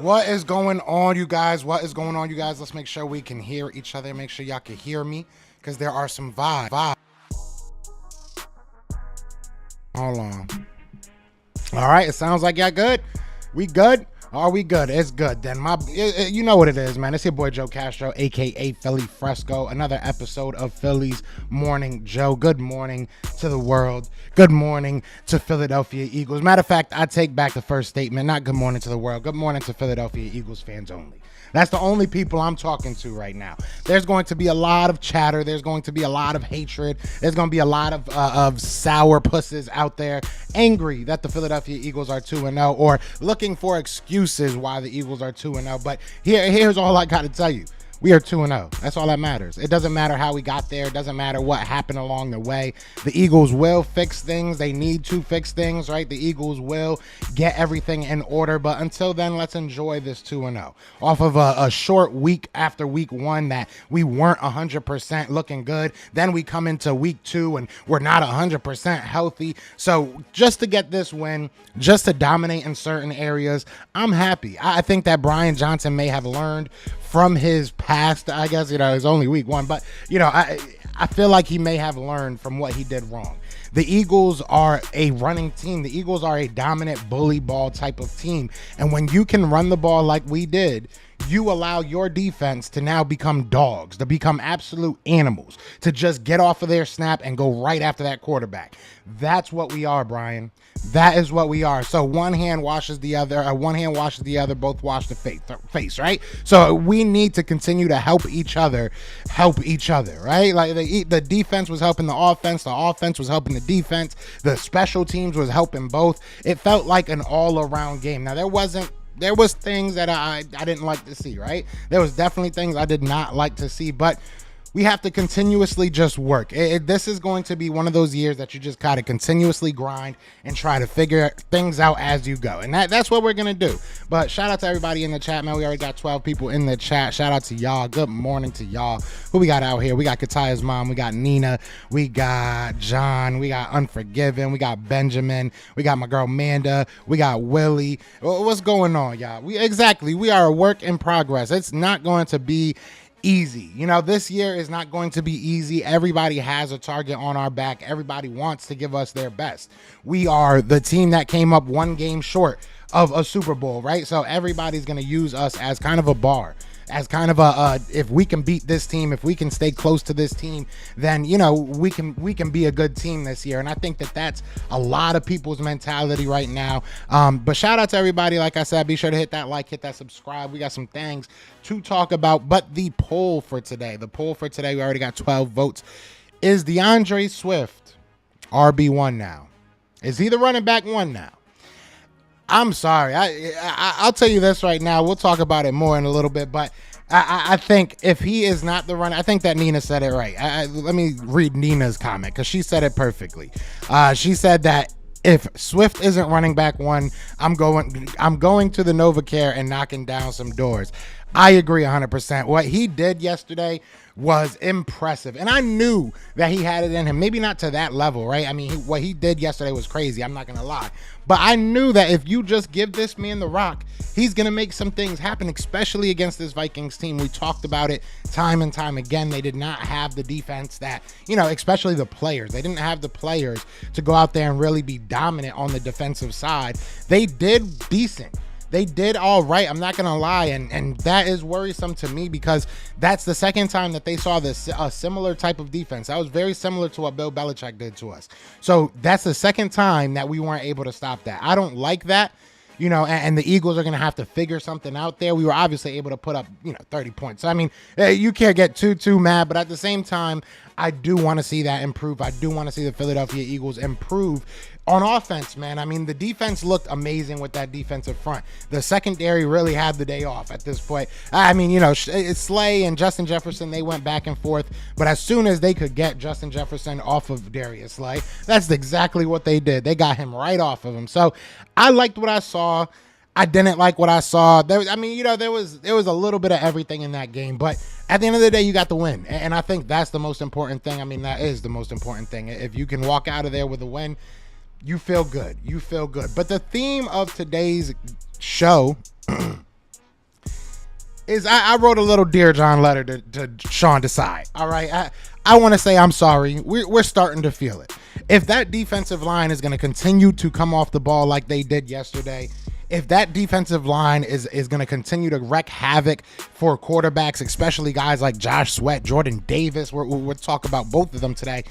What is going on, you guys? What is going on, you guys? Let's make sure we can hear each other. Make sure y'all can hear me, because there are some vibes. Hold on. All right, it sounds like y'all good. We good? Are we good? It's good. Then you know what it is, man. It's your boy Joe Castro, aka Philly Fresco. Another episode of Philly's Morning Joe. Good morning to the world. Good morning to Philadelphia Eagles. Matter of fact, I take back the first statement. Not good morning to the world. Good morning to Philadelphia Eagles fans only. That's the only people I'm talking to right now. There's going to be a lot of chatter. There's going to be a lot of hatred. There's going to be a lot of sour pusses out there angry that the Philadelphia Eagles are 2-0 or looking for excuses why the Eagles are 2-0. But here's all I got to tell you. We are 2-0. That's all that matters. It doesn't matter how we got there. It doesn't matter what happened along the way. The Eagles will fix things. They need to fix things, right? The Eagles will get everything in order. But until then, let's enjoy this 2-0. Off of a short week after week one that we weren't 100% looking good. Then we come into week two and we're not 100% healthy. So just to get this win, just to dominate in certain areas, I'm happy. I think that Brian Johnson may have learned from his past. I guess, it's only week one, but I feel like he may have learned from what he did wrong. The Eagles are a running team. The Eagles are a dominant bully ball type of team. And when you can run the ball like we did, you allow your defense to now become dogs, to become absolute animals, to just get off of their snap and go right after that quarterback. That's what we are, Brian. That is what we are. So one hand washes the other, both wash the face, right? So we need to continue to help each other, right? Like the defense was helping the offense was helping the defense, the special teams was helping both. It felt like an all-around game. Now, there was things that I didn't like to see, right? There was definitely things I did not like to see, but we have to continuously just work. This is going to be one of those years that you just gotta continuously grind and try to figure things out as you go. And that's what we're gonna do. But shout out to everybody in the chat, man. We already got 12 people in the chat. Shout out to y'all. Good morning to y'all. Who we got out here? We got Kataya's mom. We got Nina. We got John. We got Unforgiven. We got Benjamin. We got my girl Manda. We got Willie. What's going on, y'all? We are a work in progress. It's not going to be easy. This year is not going to be easy. Everybody has a target on our back. Everybody wants to give us their best. We are the team that came up one game short of a Super Bowl, right? So everybody's going to use us as kind of a bar, as kind of if we can beat this team, if we can stay close to this team, then we can be a good team this year. And I think that that's a lot of people's mentality right now. But shout out to everybody. Like I said, be sure to hit that like, hit that subscribe. We got some things to talk about. But the poll for today, we already got 12 votes. Is Deandre Swift RB1 now? Is he the running back one now? I'm sorry. I'll tell you this right now. We'll talk about it more in a little bit, but I think if he is not the runner, I think that Nina said it right. Let me read Nina's comment because she said it perfectly. She said that if Swift isn't running back one, I'm going to the NovaCare and knocking down some doors. I agree 100%. What he did yesterday was impressive. And I knew that he had it in him. Maybe not to that level, right? I mean, what he did yesterday was crazy. I'm not going to lie. But I knew that if you just give this man the rock, he's going to make some things happen, especially against this Vikings team. We talked about it time and time again. They did not have the defense that, especially the players. They didn't have the players to go out there and really be dominant on the defensive side. They did decent. They did all right. I'm not going to lie. And that is worrisome to me because that's the second time that they saw a similar type of defense. That was very similar to what Bill Belichick did to us. So that's the second time that we weren't able to stop that. I don't like that. And the Eagles are going to have to figure something out there. We were obviously able to put up, 30 points. So, I mean, you can't get too mad. But at the same time, I do want to see that improve. I do want to see the Philadelphia Eagles improve on offense, man. I mean, the defense looked amazing with that defensive front. The secondary really had the day off at this point. I mean, Slay and Justin Jefferson, they went back and forth. But as soon as they could get Justin Jefferson off of Darius Slay, that's exactly what they did. They got him right off of him. So I liked what I saw. I didn't like what I saw. There was a little bit of everything in that game. But at the end of the day, you got the win. And I think that's the most important thing. I mean, that is the most important thing. If you can walk out of there with a win, you feel good. You feel good. But the theme of today's show is I wrote a little Dear John letter to Sean Desai. All right. I want to say I'm sorry. We're starting to feel it. If that defensive line is going to continue to come off the ball like they did yesterday, if that defensive line is going to continue to wreak havoc for quarterbacks, especially guys like Josh Sweat, Jordan Davis, we'll talk about both of them today.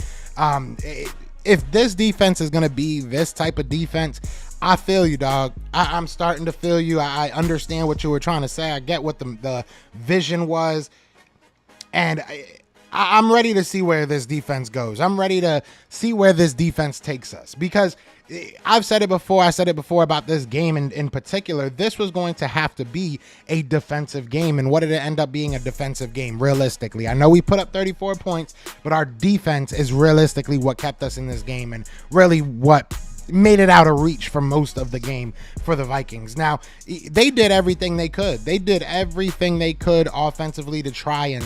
If this defense is going to be this type of defense, I feel you, dog. I'm starting to feel you. I understand what you were trying to say. I get what the vision was. And I'm ready to see where this defense goes. I'm ready to see where this defense takes us, because I've said it before. I said it before about this game in particular. This was going to have to be a defensive game. And what did it end up being? A defensive game, realistically. I know we put up 34 points, but our defense is realistically what kept us in this game and really what made it out of reach for most of the game for the Vikings. Now, they did everything they could. They did everything they could offensively to try and,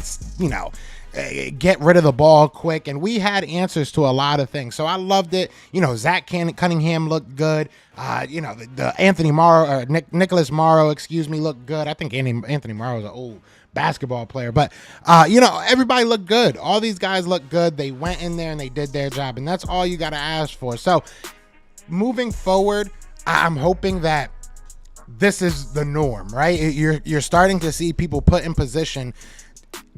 get rid of the ball quick, and we had answers to a lot of things. So I loved it. Zach Cunningham looked good. The Anthony Morrow, or Nicholas Morrow, looked good. I think Anthony Morrow is an old basketball player, but everybody looked good. All these guys looked good. They went in there and they did their job, and that's all you got to ask for. So moving forward, I'm hoping that this is the norm, right? You're starting to see people put in position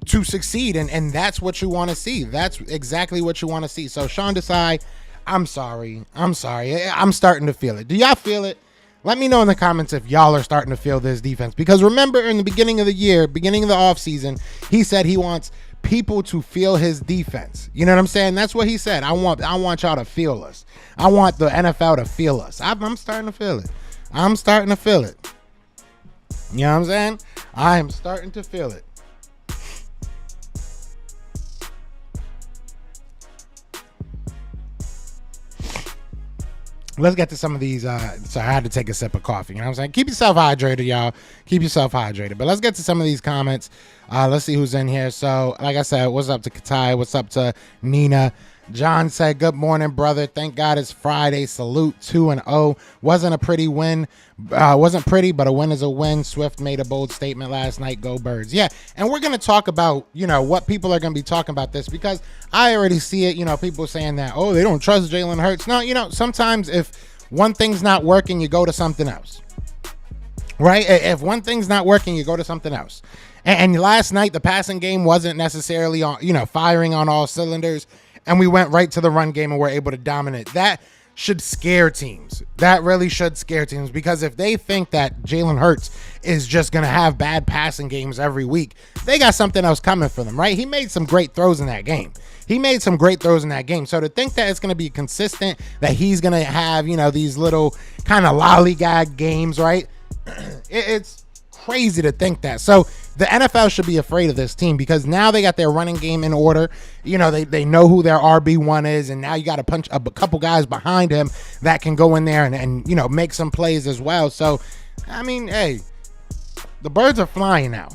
to succeed, and that's what you want to see. That's exactly what you want to see. So Sean Desai, I'm sorry. I'm starting to feel it. Do y'all feel it? Let me know in the comments if y'all are starting to feel this defense, because remember, in the beginning of the year, beginning of the offseason, he said he wants people to feel his defense. You know what I'm saying? That's what he said. I want y'all to feel us. I want the NFL to feel us. I'm starting to feel it. I'm starting to feel it. You know what I'm saying? I am starting to feel it. Let's get to some of these. So I had to take a sip of coffee. You know what I'm saying? Keep yourself hydrated, y'all. Keep yourself hydrated. But let's get to some of these comments. Let's see who's in here. So, like I said, what's up to Katai? What's up to Nina? John said, good morning, brother. Thank God it's Friday. Salute 2-0. Wasn't a pretty win. Wasn't pretty, but a win is a win. Swift made a bold statement last night. Go Birds. Yeah, and we're going to talk about, what people are going to be talking about this, because I already see it, people saying that, oh, they don't trust Jalen Hurts. No, sometimes if one thing's not working, you go to something else. Right? If one thing's not working, you go to something else. And last night, the passing game wasn't necessarily on, firing on all cylinders. And we went right to the run game and were able to dominate. That should scare teams. That really should scare teams, because if they think that Jalen Hurts is just going to have bad passing games every week, they got something else coming for them, right? He made some great throws in that game. So to think that it's going to be consistent, that he's going to have, these little kind of lollygag games, right? It's crazy to think that. So the NFL should be afraid of this team, because now they got their running game in order. They know who their RB1 is, and now you got to punch a couple guys behind him that can go in there and make some plays as well. So, I mean, hey, the birds are flying now.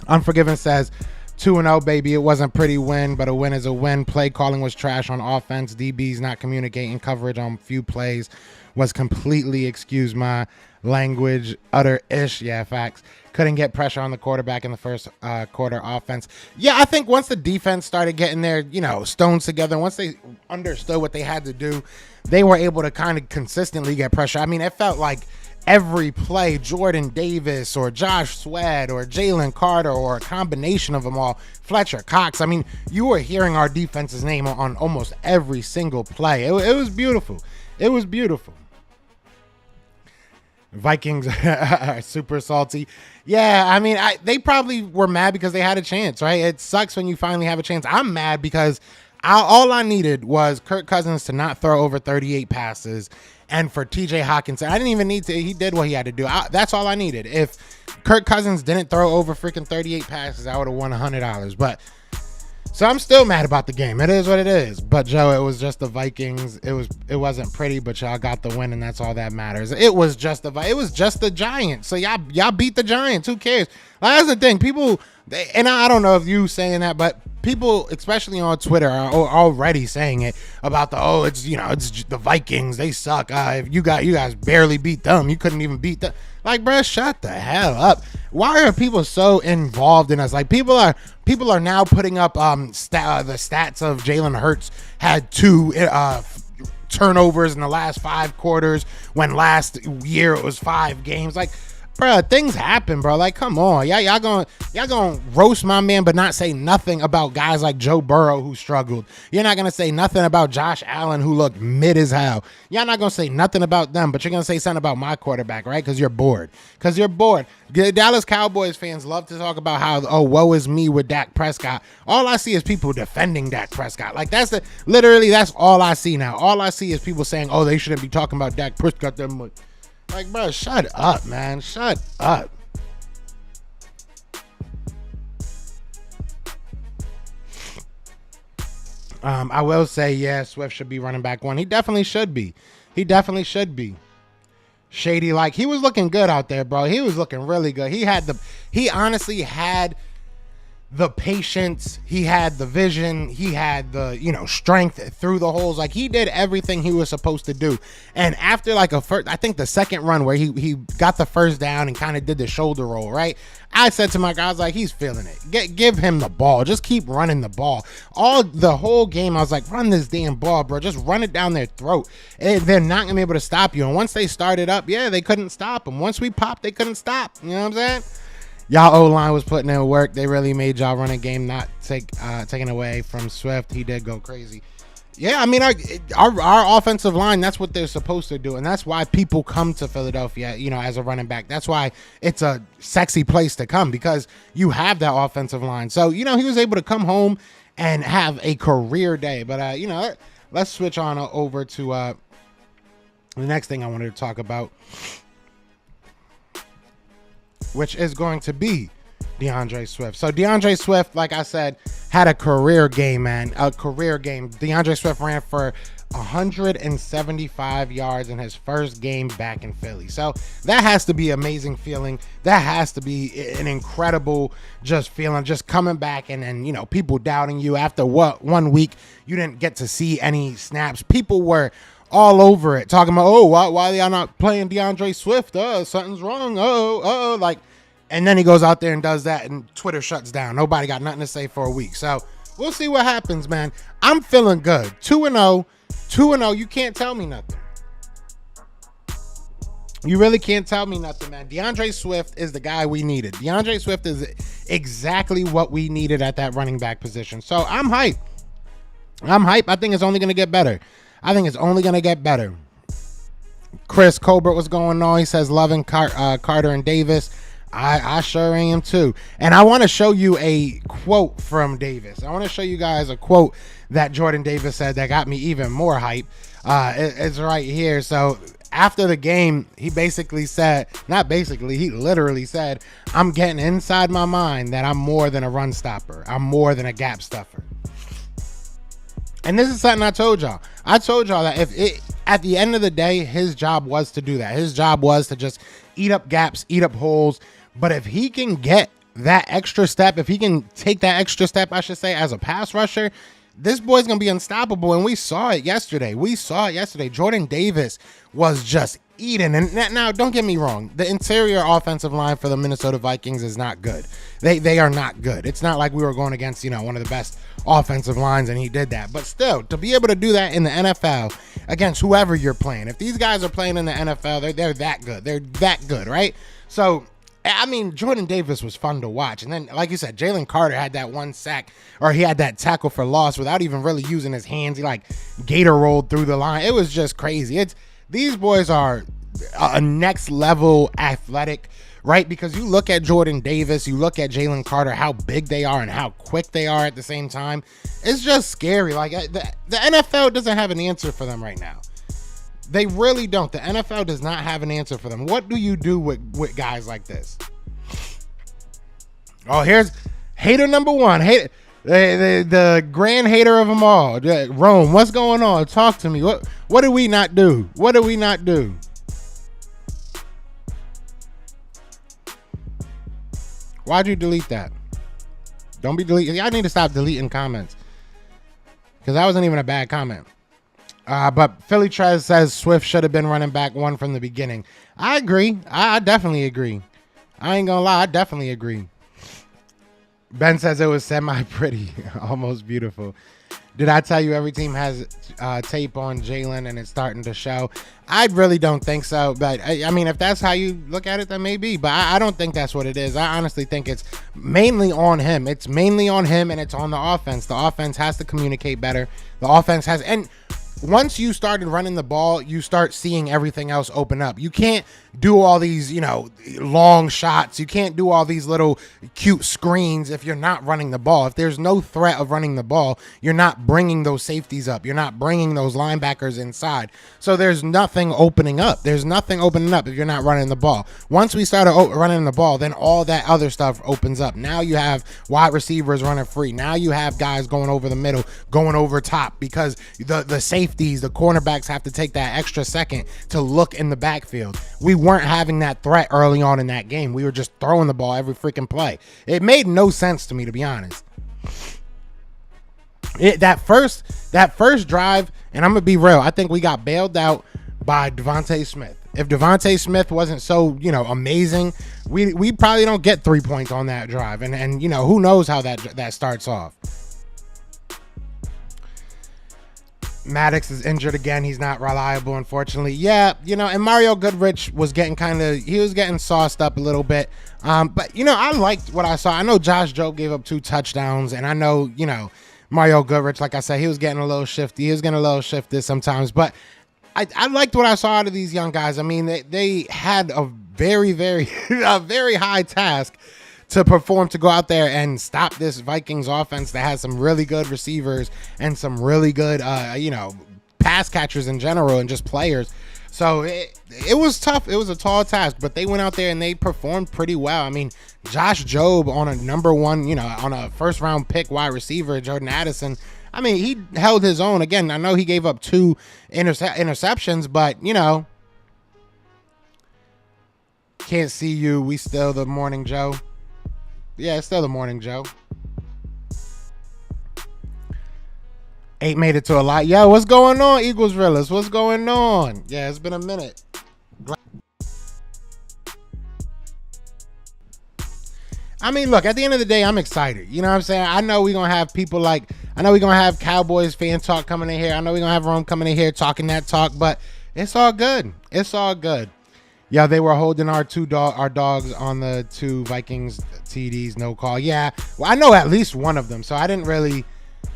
Unforgiven says, 2-0, baby. It wasn't a pretty win, but a win is a win. Play calling was trash on offense. DBs not communicating. Coverage on few plays was completely, excuse my language, utter ish. Yeah, facts. Couldn't get pressure on the quarterback in the first quarter offense. Yeah, I think once the defense started getting their, stones together, once they understood what they had to do, they were able to kind of consistently get pressure. I mean, it felt like every play, Jordan Davis or Josh Sweat or Jalen Carter or a combination of them all, Fletcher Cox. I mean, you were hearing our defense's name on almost every single play. It was beautiful. It was beautiful. Vikings are super salty. Yeah, I mean, they probably were mad because they had a chance, right? It sucks when you finally have a chance. I'm mad because all I needed was Kirk Cousins to not throw over 38 passes, and for TJ Hawkinson, I didn't even need to. He did what he had to do. That's all I needed. If Kirk Cousins didn't throw over freaking 38 passes, I would have won $100. But so I'm still mad about the game. It is what it is. But Joe, it was just the Vikings. It wasn't pretty, but y'all got the win, and that's all that matters. It was just the Giants. So y'all beat the Giants. Who cares? That's the thing. People, and I don't know if you saying that, but people, especially on Twitter, are already saying it about it's the Vikings. They suck. If you guys barely beat them. You couldn't even beat them. Like, bro, shut the hell up. Why are people so involved in us? Like, people are now putting up the stats of Jalen Hurts had 2 turnovers in the last 5 quarters when last year it was 5 games. Like, bro, things happen, bro. Like, come on. Y'all gonna roast my man, but not say nothing about guys like Joe Burrow who struggled. You're not gonna say nothing about Josh Allen who looked mid as hell. Y'all not gonna say nothing about them, but you're gonna say something about my quarterback, right? Because you're bored. Dallas Cowboys fans love to talk about how, woe is me with Dak Prescott. All I see is people defending Dak Prescott. Like, that's all I see now. All I see is people saying, they shouldn't be talking about Dak Prescott that much. Like, bro, shut up, man. Shut up. I will say, yeah, Swift should be running back 1. He definitely should be. Shady, like, he was looking good out there, bro. He was looking really good. He honestly had the patience, he had the vision, he had the strength through the holes. Like, he did everything he was supposed to do. And after like I think the second run where he got the first down and kind of did the shoulder roll, right? I said to my guy, I was like, he's feeling it. Give him the ball. Just keep running the ball. The whole game, I was like, run this damn ball, bro. Just run it down their throat. They're not gonna be able to stop you. And once they started up, they couldn't stop them. Once we popped, they couldn't stop. You know what I'm saying? Y'all O-line was putting in work. They really made y'all run a game, not taken away from Swift. He did go crazy. Yeah, I mean, our offensive line, that's what they're supposed to do. And that's why people come to Philadelphia, as a running back. That's why it's a sexy place to come, because you have that offensive line. So, he was able to come home and have a career day. But, let's switch on over to the next thing I wanted to talk about, which is going to be Deandre Swift. So Deandre Swift, like I said, had a career game, man. A career game. Deandre Swift ran for 175 yards in his first game back in Philly. So that has to be an amazing feeling. That has to be an incredible feeling, just coming back and people doubting you after 1 week you didn't get to see any snaps. People were all over it, talking about, why y'all not playing Deandre Swift? Something's wrong. Like, and then he goes out there and does that, and Twitter shuts down. Nobody got nothing to say for a week. So we'll see what happens, man. I'm feeling good. 2-0. You can't tell me nothing. You really can't tell me nothing, man. Deandre Swift is the guy we needed. Deandre Swift is exactly what we needed at that running back position. So I'm hyped. I think it's only going to get better. Chris Colbert, what's going on? He says, loving Carter and Davis. I sure am too. And I want to show you a quote from Davis. I want to show you guys a quote that Jordan Davis said that got me even more hype. It's right here. So after the game, he literally said, I'm getting inside my mind that I'm more than a run stopper. I'm more than a gap stuffer. And this is something I told y'all. I told y'all that at the end of the day, his job was to do that. His job was to just eat up gaps, eat up holes. But if he can get that extra step, if he can take that extra step, I should say, as a pass rusher, this boy's going to be unstoppable. And we saw it yesterday. Jordan Davis was just eating. And now, don't get me wrong. The interior offensive line for the Minnesota Vikings is not good. They are not good. It's not like we were going against, one of the best offensive lines and he did that. But still, to be able to do that in the NFL against whoever you're playing, if these guys are playing in the NFL, they're that good. They're that good, right? So, I mean, Jordan Davis was fun to watch. And then, like you said, Jalen Carter had that one sack, or he had that tackle for loss without even really using his hands. He gator rolled through the line. It was just crazy. These boys are a next level athletic, right? Because you look at Jordan Davis, you look at Jalen Carter, how big they are and how quick they are at the same time. It's just scary. The NFL doesn't have an answer for them right now. They really don't. The NFL does not have an answer for them. What do you do with guys like this? Oh, here's hater number one. The grand hater of them all. Rome, what's going on? Talk to me. What do we not do? What do we not do? Why'd you delete that? Don't be deleting. I need to stop deleting comments because that wasn't even a bad comment. But Philly Trez says Swift should have been running back one from the beginning. I agree. I definitely agree. I ain't gonna lie. I definitely agree. Ben says it was semi-pretty, almost beautiful. Did I tell you every team has tape on Jalen and it's starting to show? I really don't think so. But, I mean, if that's how you look at it, then maybe. But I don't think that's what it is. I honestly think it's mainly on him. It's mainly on him, and it's on the offense. The offense has to communicate better. The offense has – and once you started running the ball, you start seeing everything else open up. You can't do all these, long shots. You can't do all these little cute screens if you're not running the ball. If there's no threat of running the ball, you're not bringing those safeties up. You're not bringing those linebackers inside. So there's nothing opening up. There's nothing opening up if you're not running the ball. Once we started running the ball, then all that other stuff opens up. Now you have wide receivers running free. Now you have guys going over the middle, going over top, because the safeties, the cornerbacks have to take that extra second to look in the backfield. We weren't having that threat early on in that game. We were just throwing the ball every freaking play. It made no sense to me, to be honest. That first drive, and I'm gonna be real, I think we got bailed out by Devontae Smith. If Devontae Smith wasn't so amazing, we probably don't get 3 points on that drive, and who knows how that starts off. Maddox is injured again. He's not reliable, unfortunately. Yeah, and Mario Goodrich was getting sauced up a little bit. But I liked what I saw. I know Josh Jobe gave up 2 touchdowns, and I know, Mario Goodrich, like I said, he was getting a little shifty. He was getting a little shifty sometimes, but I liked what I saw out of these young guys. I mean, they had a very, very, a very high task to perform, to go out there and stop this Vikings offense that has some really good receivers and some really good, pass catchers in general and just players. So it was tough. It was a tall task, but they went out there and they performed pretty well. I mean, Josh Jobe on a number one, on a first round pick wide receiver, Jordan Addison. I mean, he held his own. Again, I know he gave up 2 interceptions, but, can't see you. We still the Morning Joe. Yeah, it's still the Morning Joe. 8 made it to a lot. Yo, what's going on, Eagles Realist? What's going on? Yeah, it's been a minute. I mean, look, at the end of the day, I'm excited. You know what I'm saying? I know we're going to have people I know we're going to have Cowboys fan talk coming in here. I know we're going to have Rome coming in here talking that talk, but it's all good. It's all good. Yeah, they were holding our dogs on the 2 Vikings TDs, no call. Yeah, well, I know at least one of them, so I didn't really,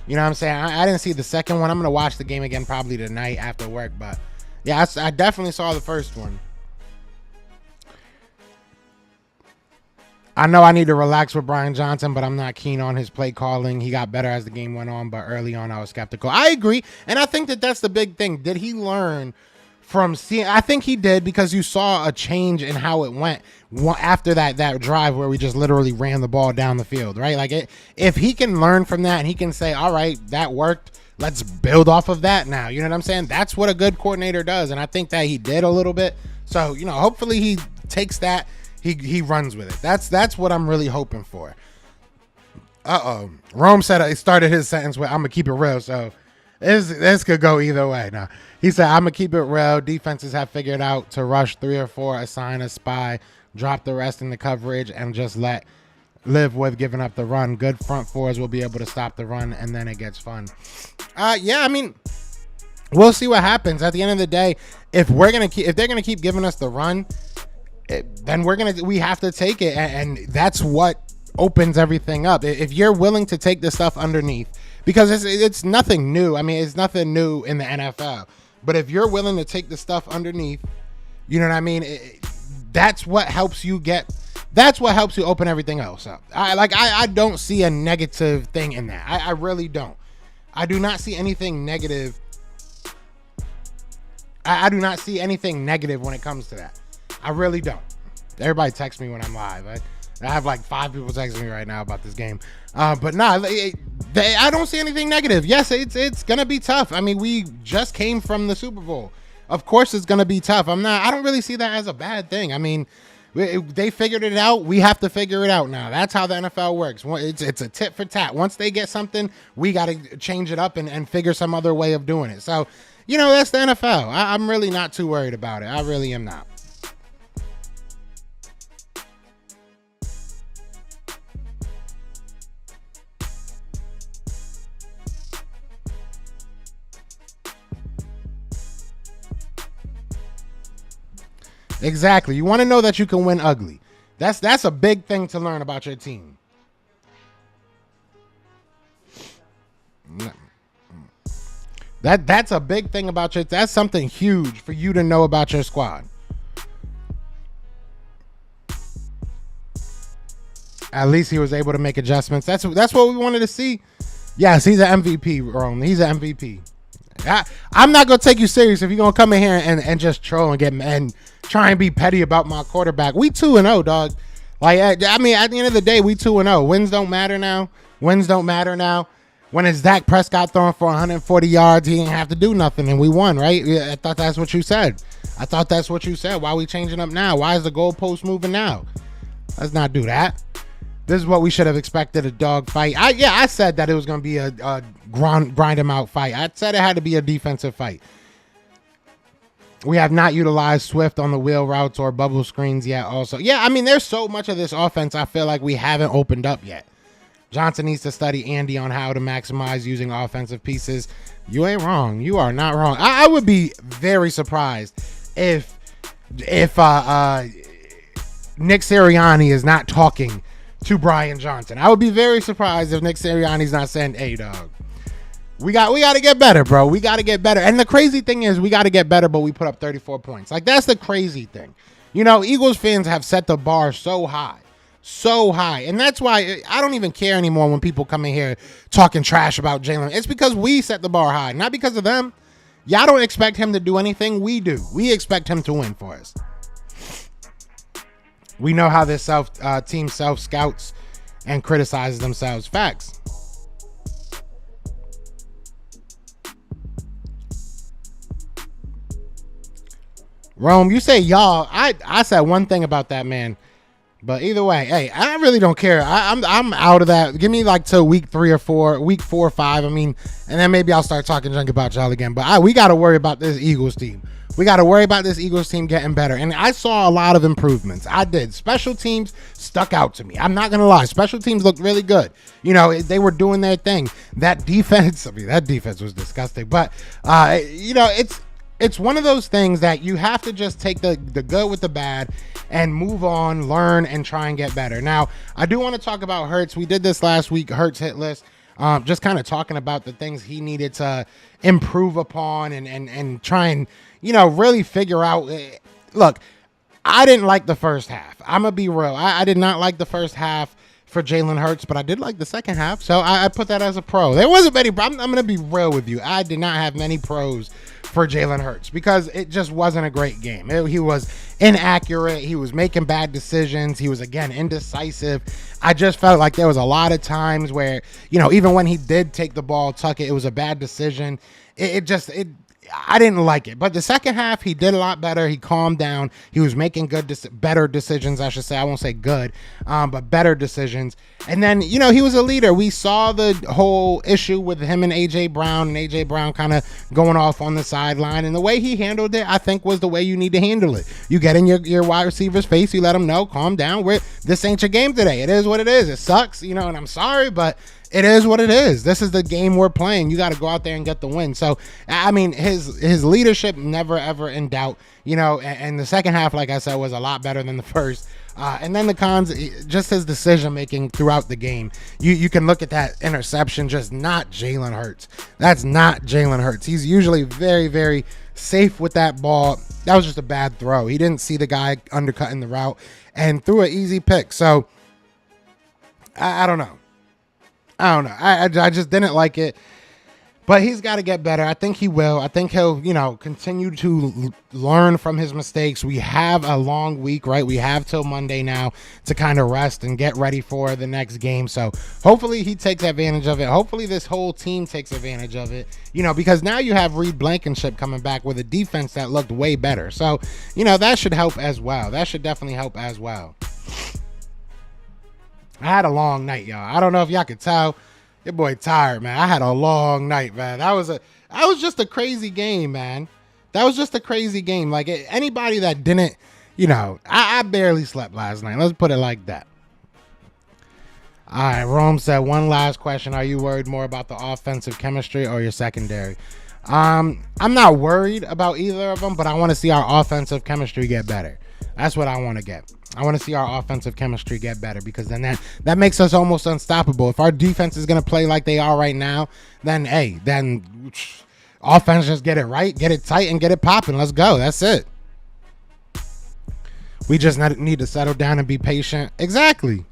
what I'm saying? I didn't see the second one. I'm going to watch the game again probably tonight after work, but yeah, I definitely saw the first one. I know I need to relax with Brian Johnson, but I'm not keen on his play calling. He got better as the game went on, but early on I was skeptical. I agree, and I think that's the big thing. Did he learn from seeing? I think he did, because you saw a change in how it went after that drive where we just literally ran the ball down the field, right? Like, if he can learn from that and he can say, all right, that worked, let's build off of that now. You know what I'm saying? That's what a good coordinator does, and I think that he did a little bit. So, hopefully he takes that, he runs with it. That's what I'm really hoping for. Rome said he started his sentence with, I'm going to keep it real, so this could go either way. Now, he said, I'm going to keep it real. Defenses have figured out to rush 3 or 4, assign a spy, drop the rest in the coverage, and just live with giving up the run. Good front fours will be able to stop the run, and then it gets fun. Yeah, I mean, we'll see what happens. At the end of the day, if they're gonna keep giving us the run, then we have to take it, and that's what opens everything up. If you're willing to take the stuff underneath, because it's nothing new. I mean, it's nothing new in the NFL. But if you're willing to take the stuff underneath, you know what I mean? That's what helps you open everything else up. I don't see a negative thing in that. I really don't. I do not see anything negative. I do not see anything negative when it comes to that. I really don't. Everybody texts me when I'm live. I have like 5 people texting me right now about this game. But nah, I don't see anything negative. Yes, it's going to be tough. I mean, we just came from the Super Bowl. Of course it's going to be tough. I don't really see that as a bad thing. I mean, They figured it out. We have to figure it out now. That's how the NFL works. It's a tit for tat. Once they get something, we got to change it up and figure some other way of doing it. So, that's the NFL. I'm really not too worried about it. I really am not. Exactly. You want to know that you can win ugly. That's a big thing to learn about your team. That's a big thing about that's something huge for you to know about your squad. At least he was able to make adjustments. That's what we wanted to see. Yes, he's an MVP, Rome. He's an MVP. I'm not gonna take you serious if you're gonna come in here and just troll and try and be petty about my quarterback. We 2-0, dog. Like, I mean, at the end of the day, we 2-0. Wins don't matter now. When it's Dak Prescott throwing for 140 yards, he didn't have to do nothing, and we won, right? I thought that's what you said. Why are we changing up now? Why is the goalpost moving now? Let's not do that. This is what we should have expected, a dog fight. I said that it was going to be a grind him out fight. I said it had to be a defensive fight. We have not utilized Swift on the wheel routes or bubble screens yet also. Yeah, I mean, there's so much of this offense I feel like we haven't opened up yet. Johnson needs to study Andy on how to maximize using offensive pieces. You ain't wrong. You are not wrong. I would be very surprised if Nick Sirianni is not talking to Brian Johnson. I would be very surprised if Nick Sirianni's not saying, "Hey, dog, we got to get better, bro. We got to get better." And the crazy thing is, we got to get better, but we put up 34 points. Like, that's the crazy thing. Eagles fans have set the bar so high. And that's why I don't even care anymore when people come in here talking trash about Jalen. It's because we set the bar high, not because of them. Y'all don't expect him to do anything. We do. We expect him to win for us. We know how this team self-scouts and criticizes themselves. Facts. Rome, you say y'all. I said one thing about that, man. But either way, hey, I really don't care. I'm out of that. Give me like till week 3 or 4, week 4 or 5. I mean, and then maybe I'll start talking junk about y'all again. But we got to worry about this Eagles team. We got to worry about this Eagles team getting better. And I saw a lot of improvements. I did. Special teams stuck out to me. I'm not going to lie. Special teams looked really good. They were doing their thing. That defense was disgusting. But, it's one of those things that you have to just take the good with the bad and move on, learn, and try and get better. Now, I do want to talk about Hurts. We did this last week, Hurts hit list. Just kind of talking about the things he needed to improve upon and try and, really figure out. Look, I didn't like the first half. I'm going to be real. I did not like the first half for Jalen Hurts, but I did like the second half. So I put that as a pro. There wasn't many. I'm going to be real with you. I did not have many pros for Jalen Hurts because it just wasn't a great game. He was inaccurate. He was making bad decisions. He was, again, indecisive. I just felt like there was a lot of times where, even when he did take the ball, tuck it was a bad decision. I didn't like it. But the second half, he did a lot better. He calmed down. He was making better decisions, I should say. I won't say good, but better decisions. And then, he was a leader. We saw the whole issue with him and A.J. Brown, and A.J. Brown kind of going off on the sideline. And the way he handled it, I think, was the way you need to handle it. You get in your wide receiver's face. You let him know, calm down. This ain't your game today. It is what it is. It sucks, and I'm sorry, but it is what it is. This is the game we're playing. You got to go out there and get the win. So, I mean, his leadership never, ever in doubt, and the second half, like I said, was a lot better than the first. And then the cons, just his decision-making throughout the game. You can look at that interception, just not Jalen Hurts. That's not Jalen Hurts. He's usually very, very safe with that ball. That was just a bad throw. He didn't see the guy undercutting the route and threw an easy pick. So, I don't know. I just didn't like it. But he's got to get better. I think he will. I think he'll, continue to learn from his mistakes. We have a long week, right? We have till Monday now to kind of rest and get ready for the next game. So hopefully he takes advantage of it. Hopefully this whole team takes advantage of it, because now you have Reed Blankenship coming back with a defense that looked way better. So, that should help as well. That should definitely help as well. I had a long night, y'all. I don't know if y'all could tell. Your boy tired, man. I had a long night, man. That was just a crazy game, man. That was just a crazy game. Like anybody that didn't, I barely slept last night. Let's put it like that. All right, Rome said, one last question. Are you worried more about the offensive chemistry or your secondary? I'm not worried about either of them, but I want to see our offensive chemistry get better. That's what I want to get. I want to see our offensive chemistry get better, because then that makes us almost unstoppable. If our defense is going to play like they are right now, then offense, just get it right, get it tight, and get it popping. Let's go. That's it. We just need to settle down and be patient. Exactly.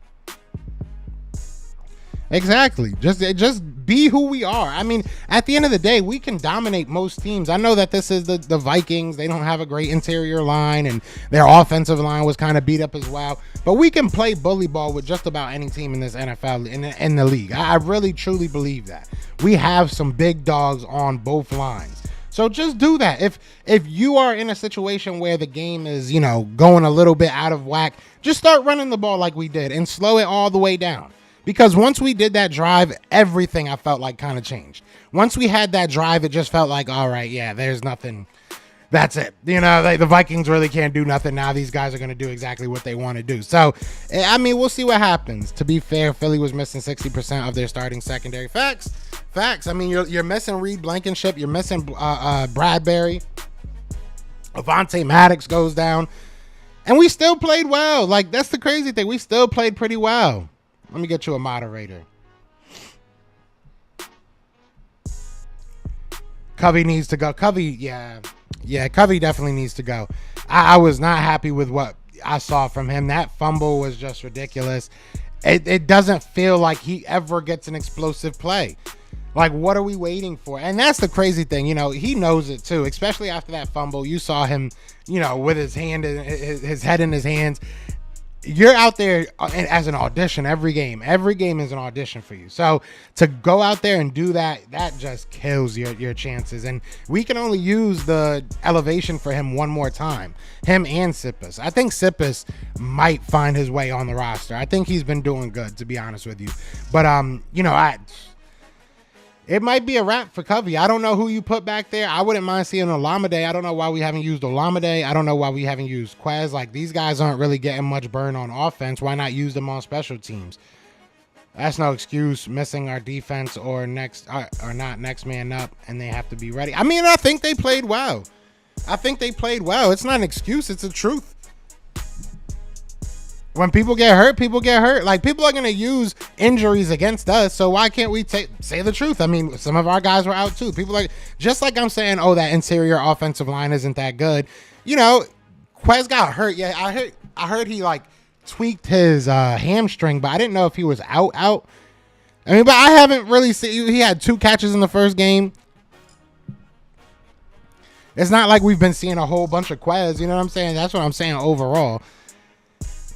Just be who we are. I mean, at the end of the day, we can dominate most teams. I know that this is the Vikings. They don't have a great interior line, and their offensive line was kind of beat up as well. But we can play bully ball with just about any team in this NFL, in the league. I really, truly believe that. We have some big dogs on both lines. So just do that. If you are in a situation where the game is, going a little bit out of whack, just start running the ball like we did and slow it all the way down. Because once we did that drive, everything I felt like kind of changed. Once we had that drive, it just felt like, all right, yeah, there's nothing. That's it. The Vikings really can't do nothing now. These guys are going to do exactly what they want to do. So, I mean, we'll see what happens. To be fair, Philly was missing 60% of their starting secondary. Facts. I mean, you're missing Reed Blankenship. You're missing Bradbury. Avonte Maddox goes down. And we still played well. Like, that's the crazy thing. We still played pretty well. Let me get you a moderator. Covey needs to go. Covey definitely needs to go. I was not happy with what I saw from him. That fumble was just ridiculous. It doesn't feel like he ever gets an explosive play. Like, what are we waiting for? And that's the crazy thing. He knows it too, especially after that fumble. You saw him, with his head in his hands. You're out there as an audition every game. Every game is an audition for you. So to go out there and do that just kills your chances. And we can only use the elevation for him one more time. Him and Sippis. I think Sippis might find his way on the roster. I think he's been doing good, to be honest with you. But it might be a wrap for Covey. I don't know who you put back there. I wouldn't mind seeing Olamide. I don't know why we haven't used Olamide. I don't know why we haven't used Quez. Like, these guys aren't really getting much burn on offense. Why not use them on special teams? That's no excuse. Missing our defense or not next man up, and they have to be ready. I mean, I think they played well. It's not an excuse. It's the truth. When people get hurt, people get hurt. Like, people are going to use injuries against us, so why can't we say the truth? I mean, some of our guys were out too. People just like I'm saying, that interior offensive line isn't that good. Quez got hurt. Yeah, I heard he tweaked his hamstring, but I didn't know if he was out. I mean, but I haven't really seen. He had 2 catches in the first game. It's not like we've been seeing a whole bunch of Quez. You know what I'm saying? That's what I'm saying overall.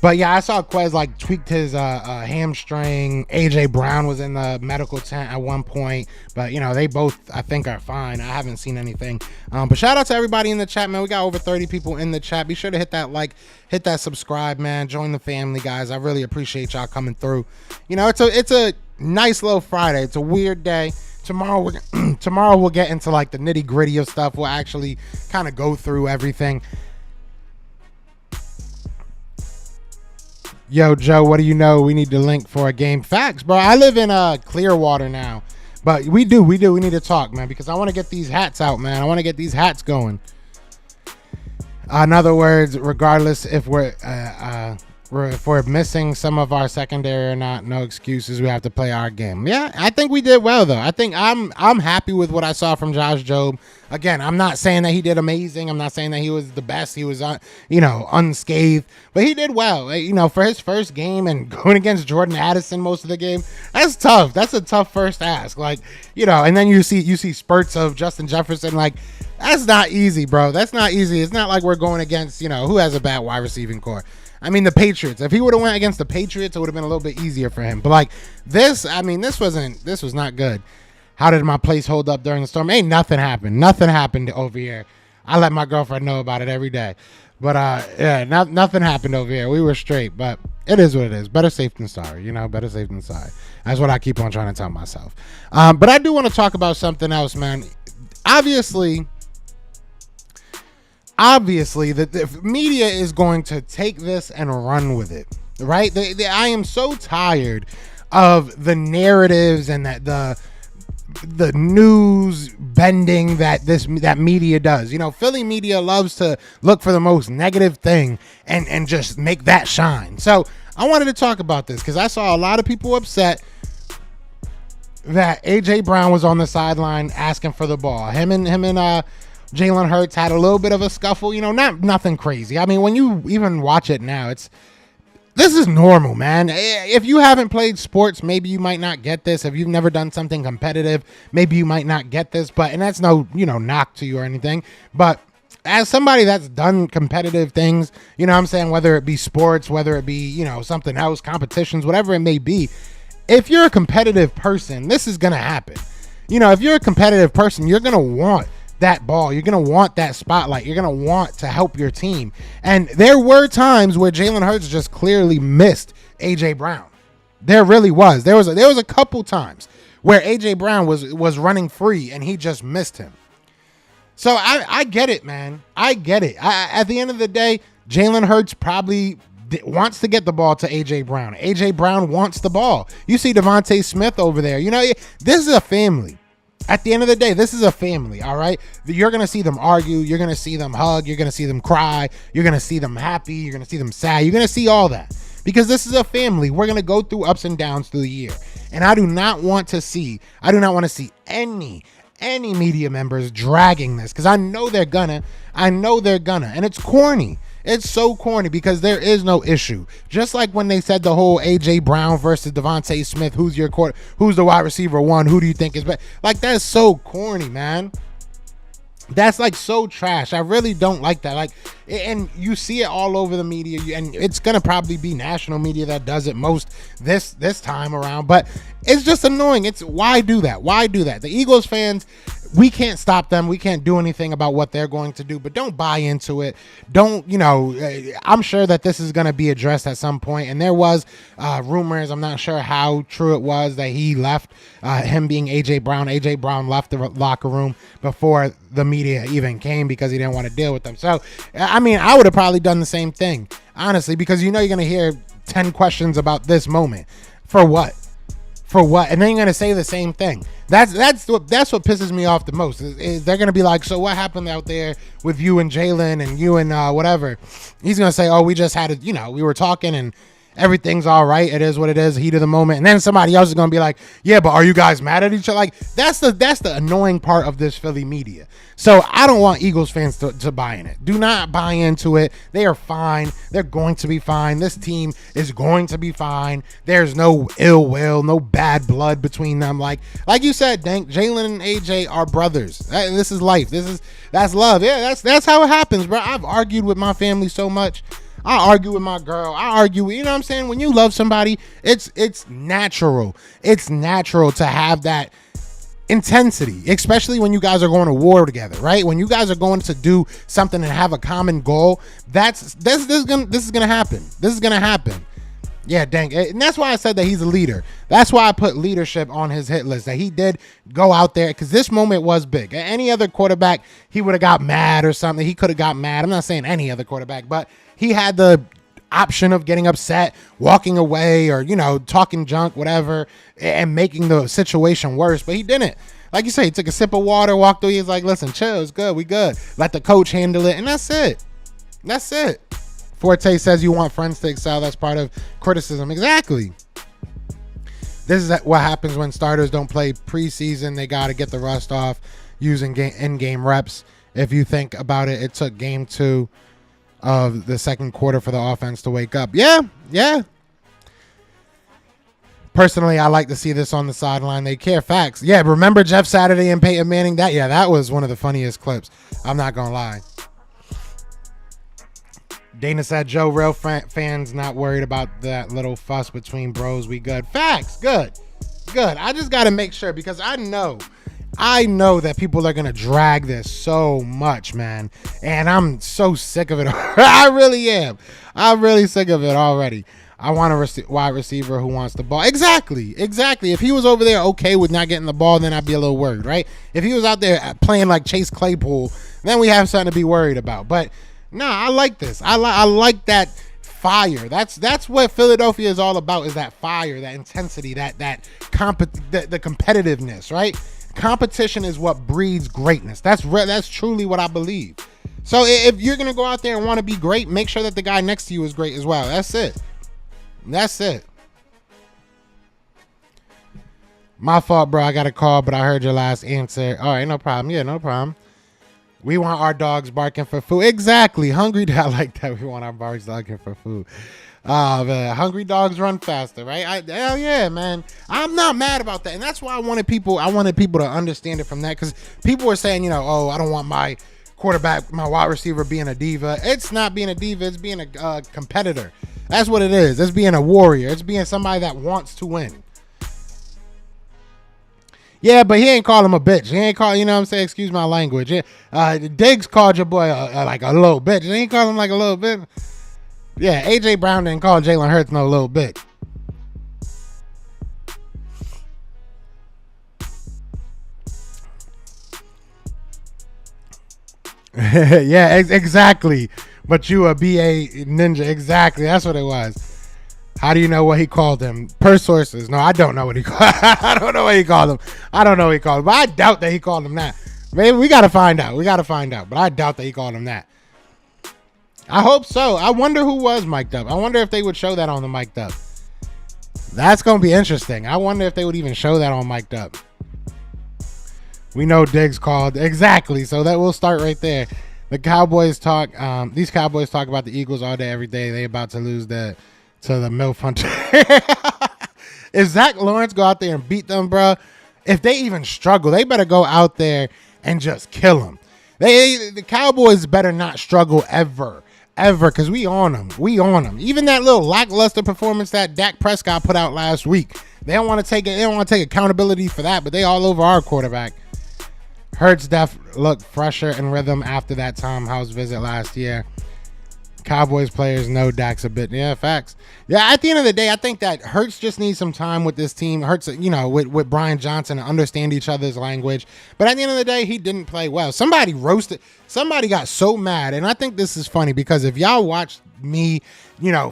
But yeah, I saw Quez tweaked his hamstring. AJ Brown was in the medical tent at one point, but they both, I think, are fine. I haven't seen anything. But shout out to everybody in the chat, man. We got over 30 people in the chat. Be sure to hit that like, hit that subscribe, man. Join the family, guys. I really appreciate y'all coming through. It's a nice little Friday. It's a weird day. Tomorrow we'll get into the nitty gritty of stuff. We'll actually kind of go through everything. Yo, Joe, what do you know? We need to link for a game. Facts, bro. I live in Clearwater now. But we do. We need to talk, man, because I want to get these hats out, man. I want to get these hats going. In other words, regardless if we're for missing some of our secondary or not. No excuses. We have to play our game. Yeah, I think we did well though. I think I'm happy with what I saw from Josh Jobe. Again, I'm not saying that he did amazing. I'm not saying that he was the best. He was unscathed, but he did well. For his first game and going against Jordan Addison most of the game, that's tough. That's a tough first ask. And then you see spurts of Justin Jefferson. That's not easy, bro. That's not easy. It's not like we're going against who has a bad wide receiving core. I mean, the Patriots. If he would have went against the Patriots, it would have been a little bit easier for him. But this was not good. How did my place hold up during the storm? Ain't nothing happened. Nothing happened over here. I let my girlfriend know about it every day. But nothing happened over here. We were straight. But it is what it is. Better safe than sorry. Better safe than sorry. That's what I keep on trying to tell myself. But I do want to talk about something else, man. Obviously, the media is going to take this and run with it, right? I am so tired of the narratives and that the news bending that media does. Philly media loves to look for the most negative thing and just make that shine. So I wanted to talk about this because I saw a lot of people upset that AJ Brown was on the sideline asking for the ball. Him and Jalen Hurts had a little bit of a scuffle, nothing crazy. I mean, when you even watch it now, this is normal, man. If you haven't played sports, maybe you might not get this. If you've never done something competitive, maybe you might not get this. And that's no, knock to you or anything. But as somebody that's done competitive things, what I'm saying, whether it be sports, whether it be, something else, competitions, whatever it may be, if you're a competitive person, this is going to happen. If you're a competitive person, you're going to want that ball. You're going to want that spotlight. You're going to want to help your team. And there were times where Jalen Hurts just clearly missed AJ Brown. There really was. There was a couple times where AJ Brown was running free and he just missed him. So I get it, man. I get it. At the end of the day, Jalen Hurts probably wants to get the ball to AJ Brown. AJ Brown wants the ball. You see Devontae Smith over there. This is a family. At the end of the day, this is a family, all right? You're going to see them argue. You're going to see them hug. You're going to see them cry. You're going to see them happy. You're going to see them sad. You're going to see all that because this is a family. We're going to go through ups and downs through the year. And I do not want to see any media members dragging this because I know they're gonna. And it's corny. It's so corny because there is no issue. Just like when they said the whole AJ Brown versus Devontae Smith, who's the wide receiver one? Who do you think is better? That's so corny, man. That's so trash. I really don't like that. And you see it all over the media, and it's gonna probably be national media that does it most this time around. But it's just annoying. Why do that? Why do that? The Eagles fans, we can't stop them. We can't do anything about what they're going to do, but don't buy into it. I'm sure that this is going to be addressed at some point. And there was rumors, I'm not sure how true it was, that he left, him being AJ Brown. AJ Brown left the locker room before the media even came because he didn't want to deal with them. So, I would have probably done the same thing, honestly, because you're going to hear 10 questions about this moment. For what? And then you're gonna say the same thing. That's what pisses me off the most. Is they're gonna be like, so what happened out there with you and Jalen and you and whatever? He's gonna say, oh, we just had we were talking and everything's all right. It is what it is. Heat of the moment. And then somebody else is gonna be like, yeah, but are you guys mad at each other? That's the annoying part of this Philly media. So I don't want Eagles fans to buy in it. Do not buy into it. They are fine. They're going to be fine. This team is going to be fine. There's no ill will, no bad blood between them. Like you said, Dank, Jalen and AJ are brothers. This is life. That's love. Yeah, that's how it happens, bro. I've argued with my family so much. I argue with my girl. I argue with, what I'm saying? When you love somebody, it's natural. It's natural to have that intensity, especially when you guys are going to war together, right? When you guys are going to do something and have a common goal, this is gonna happen. This is gonna happen. Yeah, dang. And that's why I said that he's a leader. That's why I put leadership on his hit list, that he did go out there, because this moment was big. Any other quarterback, he would have got mad or something. He could have got mad. I'm not saying any other quarterback, but he had the option of getting upset, walking away, or, you know, talking junk, whatever, and making the situation worse. But he didn't. Like you say, he took a sip of water, walked away. He's like, listen, chill, it's good. We good. Let the coach handle it. And that's it. That's it. Forte says you want friends to excel. That's part of criticism. Exactly. This is what happens when starters don't play preseason. They got to get the rust off using in-game reps. If you think about it, it took game 2 of the second quarter for the offense to wake up. Yeah. Personally, I like to see this on the sideline. They care. Facts. Yeah, remember Jeff Saturday and Peyton Manning? That was one of the funniest clips. I'm not going to lie. Dana said, Joe, real fans not worried about that little fuss between bros. We good. Facts. Good. I just got to make sure because I know that people are going to drag this so much, man. And I'm so sick of it. I really am. I'm really sick of it already. I want a wide receiver who wants the ball. Exactly. If he was over there okay with not getting the ball, then I'd be a little worried, right? If he was out there playing like Chase Claypool, then we have something to be worried about. But no, I like this. I like that fire. That's what Philadelphia is all about, is that fire, that intensity, the competitiveness, right? Competition is what breeds greatness. That's truly what I believe. So if you're going to go out there and want to be great, make sure that the guy next to you is great as well. That's it. My fault, bro. I got a call, but I heard your last answer. All right, no problem. Yeah, no problem. We want our dogs barking for food. Exactly. Hungry. I like that. We want our dogs barking for food. Man, hungry dogs run faster, right? Hell yeah, man. I'm not mad about that. And that's why I wanted people to understand it from that. Because people were saying, I don't want my quarterback, my wide receiver being a diva. It's not being a diva. It's being a competitor. That's what it is. It's being a warrior. It's being somebody that wants to win. Yeah, but he ain't call him a bitch. He ain't call, excuse my language. Diggs called your boy like a little bitch. He ain't call him like a little bit. Yeah, A.J. Brown didn't call Jalen Hurts no little bit. Yeah, exactly. But you a BA ninja. Exactly. That's what it was. How do you know what he called him? Per sources. No, I don't know what he called. I don't know what he called him. But I doubt that he called him that. Maybe we got to find out. But I doubt that he called him that. I hope so. I wonder who was mic'd up. I wonder if they would show that on the mic'd up. That's going to be interesting. I wonder if they would even show that on mic'd up. We know Diggs called. Exactly. So that will start right there. The Cowboys talk. These Cowboys talk about the Eagles all day, every day. They about to lose to the MILF Hunter. If Zach Lawrence go out there and beat them, bro, if they even struggle, they better go out there and just kill them. The Cowboys better not struggle ever, because we on them. Even that little lackluster performance that Dak Prescott put out last week, they don't want to take accountability for that, but they all over our quarterback. Hurts looked fresher in rhythm after that Tom House visit last year. Cowboys players know Dak's a bit. Yeah, facts. Yeah, at the end of the day, I think that Hurts just needs some time with this team. Hurts, with Brian Johnson to understand each other's language. But at the end of the day, he didn't play well. Somebody got so mad. And I think this is funny because if y'all watched me,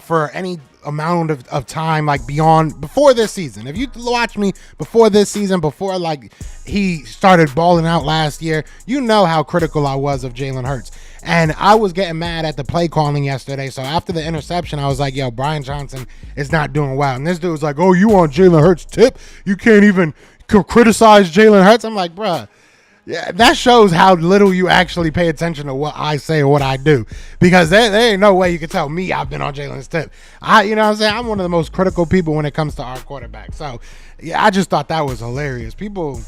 for any amount of time, like before this season, if you watch me before this season, before like he started balling out last year, you know how critical I was of Jalen Hurts. And I was getting mad at the play calling yesterday. So after the interception, I was like, yo, Brian Johnson is not doing well. And this dude was like, oh, you on Jalen Hurts' tip? You can't even criticize Jalen Hurts? I'm like, bruh, yeah, that shows how little you actually pay attention to what I say or what I do. Because there ain't no way you can tell me I've been on Jalen's tip. You know what I'm saying? I'm one of the most critical people when it comes to our quarterback. So, yeah, I just thought that was hilarious. People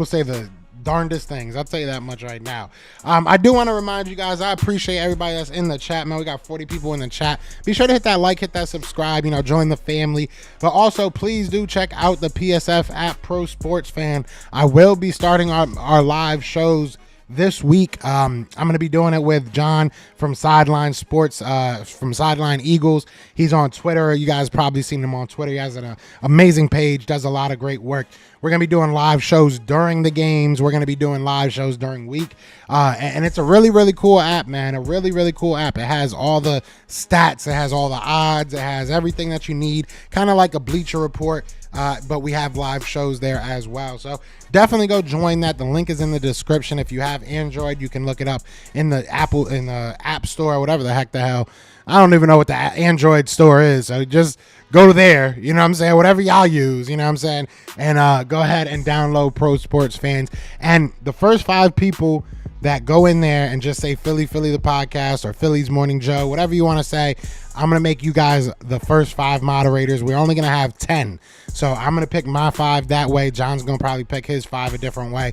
say the darndest things. I'll tell you that much right now. I do want to remind you guys, I appreciate everybody that's in the chat, man. We got 40 people in the chat. Be sure to hit that like, hit that subscribe, join the family. But also, please do check out the PSF app, Pro Sports Fan. I will be starting our live shows this week. I'm going to be doing it with John from Sideline Sports, from Sideline Eagles. He's on Twitter. You guys probably seen him on Twitter. He has an amazing page, does a lot of great work. We're going to be doing live shows during the games. We're going to be doing live shows during week. And it's a really, really cool app, man. A really, really cool app. It has all the stats. It has all the odds. It has everything that you need. Kind of like a Bleacher Report. but we have live shows there as well. So definitely go join that. The link is in the description. If you have Android, you can look it up in the App Store, whatever the heck the hell. I don't even know what the Android store is. So just go there, you know what I'm saying? Whatever y'all use, you know what I'm saying? And go ahead and download Pro Sports Fans. And the first 5 people that go in there and just say Philly the podcast or Philly's Morning Joe, whatever you want to say, I'm going to make you guys the first 5 moderators. We're only going to have 10. So I'm going to pick my 5 that way. John's going to probably pick his 5 a different way.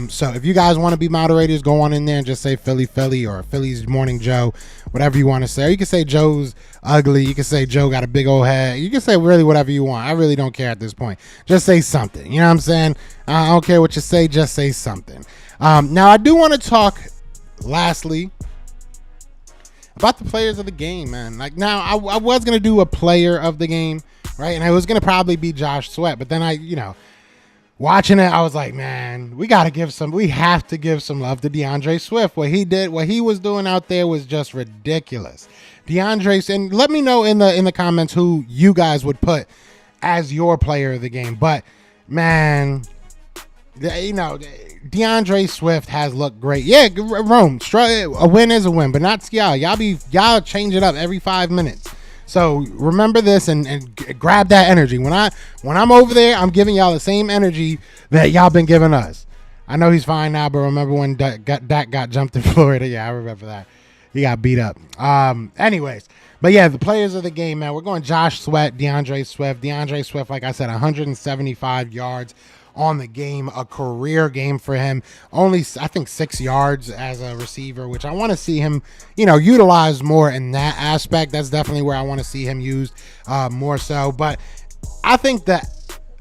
So if you guys want to be moderators, go on in there and just say Philly or Philly's Morning Joe, whatever you want to say. Or you can say Joe's ugly. You can say Joe got a big old head. You can say really whatever you want. I really don't care at this point. Just say something. You know what I'm saying? I don't care what you say. Just say something. Now, I do want to talk, lastly, about the players of the game, man. Like, now, I was going to do a player of the game, right? And I was going to probably be Josh Sweat. But then watching it, I was like, man, we have to give some love to Deandre Swift. What he was doing out there was just ridiculous. And let me know in the comments who you guys would put as your player of the game. But, man, Deandre Swift has looked great. Yeah, Rome, a win is a win, but not y'all. Y'all change it up every 5 minutes. So remember this and grab that energy. When I'm over there, I'm giving y'all the same energy that y'all been giving us. I know he's fine now, but remember when Dak got jumped in Florida? Yeah, I remember that. He got beat up. Anyways, but yeah, the players of the game, man. We're going Josh Sweat, Deandre Swift. Deandre Swift, like I said, 175 yards on the game, a career game for him. Only, I think, 6 yards as a receiver, which I want to see him, utilize more in that aspect. That's definitely where I want to see him used more so. But I think that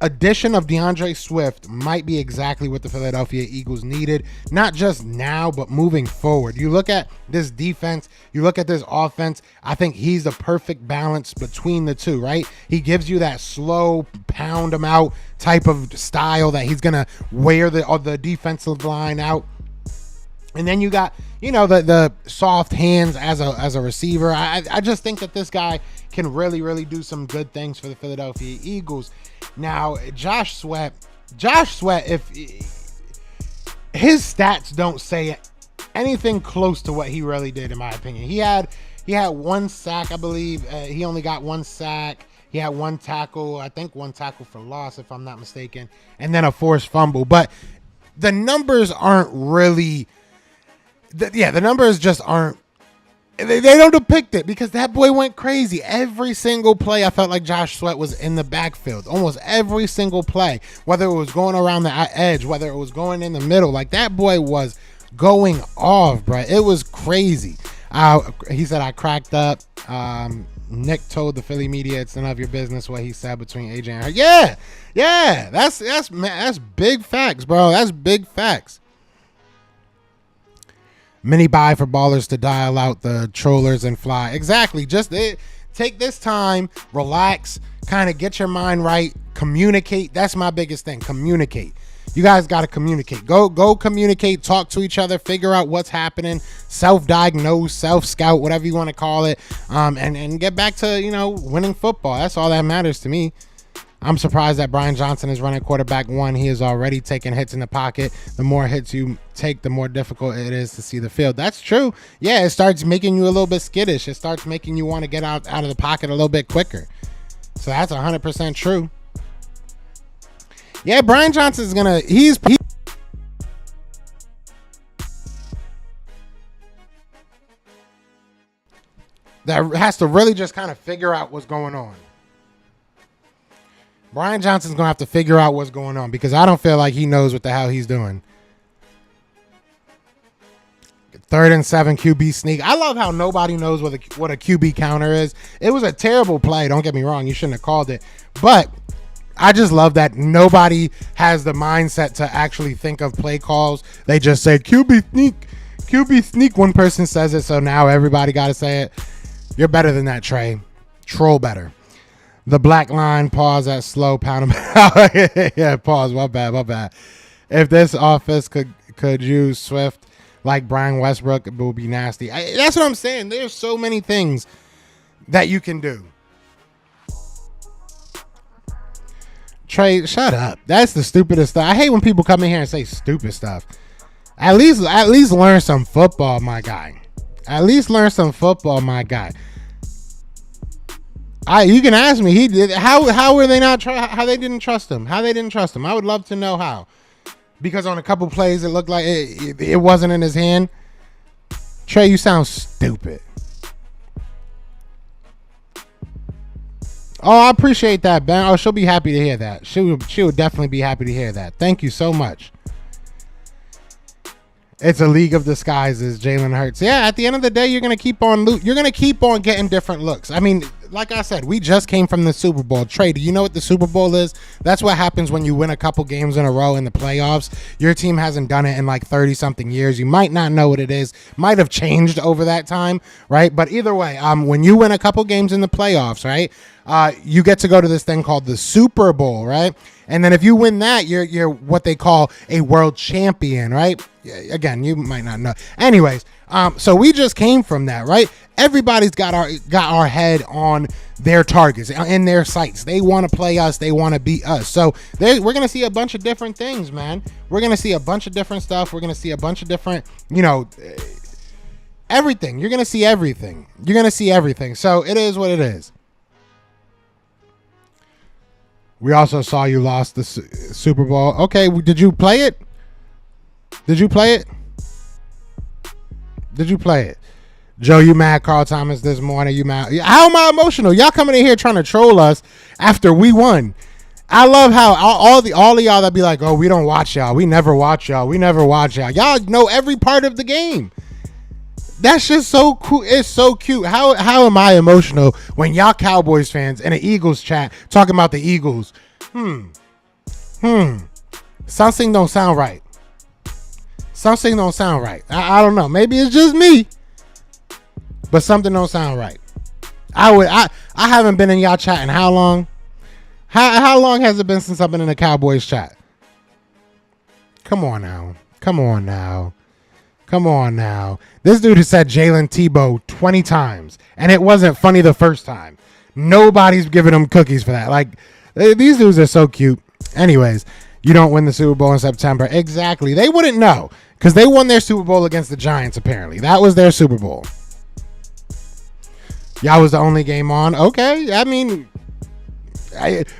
addition of Deandre Swift might be exactly what the Philadelphia Eagles needed, not just now, but moving forward. You look at this defense, you look at this offense, I think he's the perfect balance between the two, right? He gives you that slow, pound him out type of style that he's going to wear the defensive line out. And then you got, the soft hands as a receiver. I just think that this guy can really, really do some good things for the Philadelphia Eagles. Now, Josh Sweat, if his stats don't say anything close to what he really did, in my opinion. He had 1 sack, I believe. He only got 1 sack. He had 1 tackle, I think 1 tackle for loss, if I'm not mistaken, and then a forced fumble. But the numbers aren't really... the numbers just aren't, they don't depict it, because that boy went crazy. Every single play, I felt like Josh Sweat was in the backfield. Almost every single play, whether it was going around the edge, whether it was going in the middle, like that boy was going off, bro. It was crazy. He said, I cracked up. Nick told the Philly media it's none of your business what he said between AJ and her. Yeah, that's big facts, bro. That's big facts. Mini buy for ballers to dial out the trollers and fly. Exactly. Just take this time, relax, kind of get your mind right, communicate. That's my biggest thing. Communicate. You guys got to communicate. Go communicate, talk to each other, figure out what's happening, self-diagnose, self-scout, whatever you want to call it, and get back to, winning football. That's all that matters to me. I'm surprised that Brian Johnson is running quarterback 1. He is already taking hits in the pocket. The more hits you take, the more difficult it is to see the field. That's true. Yeah, it starts making you a little bit skittish. It starts making you want to get out of the pocket a little bit quicker. So that's 100% true. Yeah, Brian Johnson is going to... that has to really just kind of figure out what's going on. Brian Johnson's going to have to figure out what's going on, because I don't feel like he knows what the hell he's doing. 3rd and 7 QB sneak. I love how nobody knows what a QB counter is. It was a terrible play. Don't get me wrong. You shouldn't have called it. But I just love that nobody has the mindset to actually think of play calls. They just say QB sneak. QB sneak. One person says it, so now everybody got to say it. You're better than that, Trey. Troll better. The black line, pause that slow, pound him out. Yeah, pause. My bad. If this office could use Swift like Brian Westbrook, it would be nasty. That's what I'm saying. There's so many things that you can do. Trey, shut up. That's the stupidest stuff. I hate when people come in here and say stupid stuff. At least learn some football, my guy. At least learn some football, my guy. You can ask me. He did. How were they not? How they didn't trust him? How they didn't trust him? I would love to know how. Because on a couple plays, it looked like it wasn't in his hand. Trey, you sound stupid. Oh, I appreciate that, Ben. Oh, she'll be happy to hear that. She would definitely be happy to hear that. Thank you so much. It's a league of disguises, Jalen Hurts. Yeah, at the end of the day, you're gonna keep on getting different looks. I mean, like I said, we just came from the Super Bowl. Trey, do you know what the Super Bowl is? That's what happens when you win a couple games in a row in the playoffs. Your team hasn't done it in like 30-something years. You might not know what it is. Might have changed over that time, right? But either way, when you win a couple games in the playoffs, right, you get to go to this thing called the Super Bowl, right? And then if you win that, you're what they call a world champion, right? Again, you might not know. Anyways, so we just came from that, right? Everybody's got our head on their targets, in their sights. They want to play us. They want to beat us. So we're going to see a bunch of different things, man. We're going to see a bunch of different stuff. We're going to see a bunch of different, everything. You're going to see everything. You're going to see everything. So it is what it is. We also saw you lost the Super Bowl. Okay, did you play it? Did you play it? Did you play it? Joe, you mad Carl Thomas this morning? You mad? How am I emotional? Y'all coming in here trying to troll us after we won. I love how all of y'all that be like, oh, we don't watch y'all. We never watch y'all. We never watch y'all. Y'all know every part of the game. That's just so cool. It's so cute. How am I emotional when y'all Cowboys fans in an Eagles chat talking about the Eagles? Something don't sound right. Something don't sound right. I don't know. Maybe it's just me, but something don't sound right. I haven't been in y'all chat in how long? How long has it been since I've been in the Cowboys chat? Come on now. This dude has said Jalen Tebow 20 times, and it wasn't funny the first time. Nobody's giving him cookies for that. Like, these dudes are so cute. Anyways, you don't win the Super Bowl in September. Exactly. They wouldn't know because they won their Super Bowl against the Giants, apparently. That was their Super Bowl. Y'all was the only game on. Okay. I mean,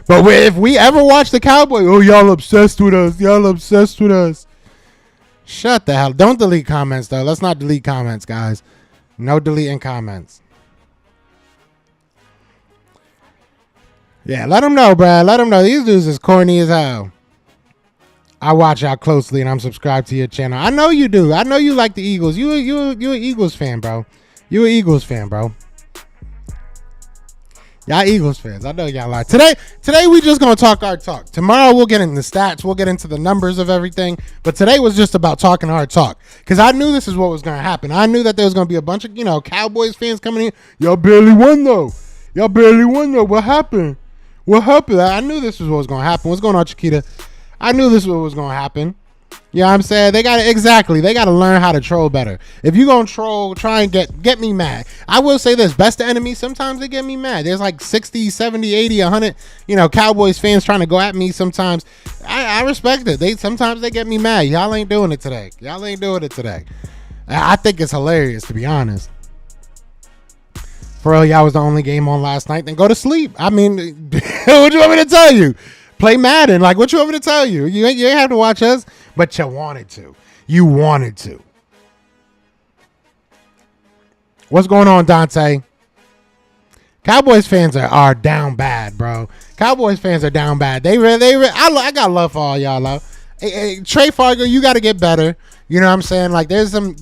but if we ever watch the Cowboys, oh, y'all obsessed with us. Shut the hell. Don't delete comments, though. Let's not delete comments, guys. No deleting comments. Yeah, let them know, Brad. Let them know. These dudes is corny as hell. I watch y'all closely, and I'm subscribed to your channel. I know you do. I know you like the Eagles. You an Eagles fan, bro. You an Eagles fan, bro. Y'all Eagles fans. I know y'all are. Today we just going to talk our talk. Tomorrow we'll get into the stats. We'll get into the numbers of everything. But today was just about talking our talk. Because I knew this is what was going to happen. I knew that there was going to be a bunch of, Cowboys fans coming in. Y'all barely won, though. What happened? I knew this was what was going to happen. What's going on, Chiquita? I knew this was what was going to happen. You know what I'm saying? They got to learn how to troll better. If you going to troll, try and get me mad. I will say this, best of enemies, sometimes they get me mad. There's like 60, 70, 80, 100, Cowboys fans trying to go at me sometims. I respect it. Sometimes they get me mad. Y'all ain't doing it today. I think it's hilarious, to be honest. For real, y'all was the only game on last night. Then go to sleep. I mean, what you want me to tell you? Play Madden. Like, what you want me to tell you? You ain't have to watch us, but you wanted to. What's going on, Dante? Cowboys fans are down bad, bro. Cowboys fans are down bad. I got love for all y'all, love. Hey, Trey Fargo, you got to get better. You know what I'm saying? Like, there's some